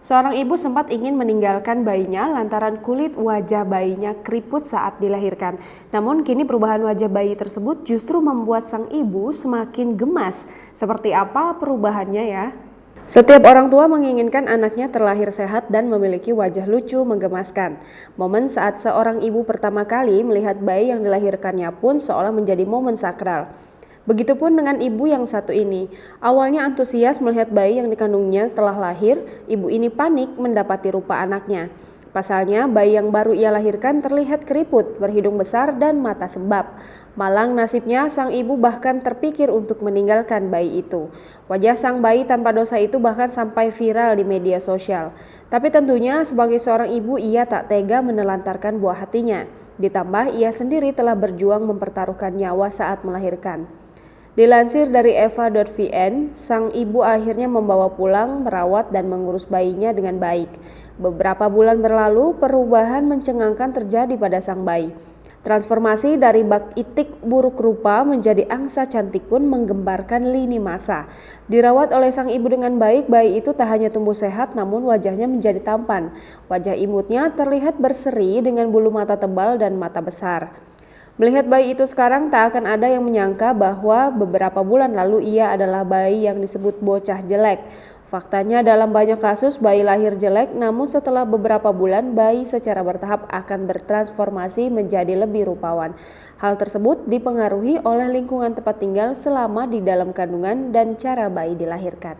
Seorang ibu sempat ingin meninggalkan bayinya lantaran kulit wajah bayinya keriput saat dilahirkan. Namun kini perubahan wajah bayi tersebut justru membuat sang ibu semakin gemas. Seperti apa perubahannya ya? Setiap orang tua menginginkan anaknya terlahir sehat dan memiliki wajah lucu menggemaskan. Momen saat seorang ibu pertama kali melihat bayi yang dilahirkannya pun seolah menjadi momen sakral. Begitupun dengan ibu yang satu ini. Awalnya antusias melihat bayi yang dikandungnya telah lahir, ibu ini panik mendapati rupa anaknya. Pasalnya, bayi yang baru ia lahirkan terlihat keriput, berhidung besar dan mata sembab. Malang nasibnya, sang ibu bahkan terpikir untuk meninggalkan bayi itu. Wajah sang bayi tanpa dosa itu bahkan sampai viral di media sosial. Tapi tentunya sebagai seorang ibu ia tak tega menelantarkan buah hatinya. Ditambah ia sendiri telah berjuang mempertaruhkan nyawa saat melahirkan. Dilansir dari eva.vn, sang ibu akhirnya membawa pulang, merawat dan mengurus bayinya dengan baik. Beberapa bulan berlalu, perubahan mencengangkan terjadi pada sang bayi. Transformasi dari bak itik buruk rupa menjadi angsa cantik pun menggembarkan lini masa. Dirawat oleh sang ibu dengan baik, bayi itu tak hanya tumbuh sehat namun wajahnya menjadi tampan. Wajah imutnya terlihat berseri dengan bulu mata tebal dan mata besar. Melihat bayi itu sekarang, tak akan ada yang menyangka bahwa beberapa bulan lalu ia adalah bayi yang disebut bocah jelek. Faktanya dalam banyak kasus bayi lahir jelek, namun setelah beberapa bulan bayi secara bertahap akan bertransformasi menjadi lebih rupawan. Hal tersebut dipengaruhi oleh lingkungan tempat tinggal selama di dalam kandungan dan cara bayi dilahirkan.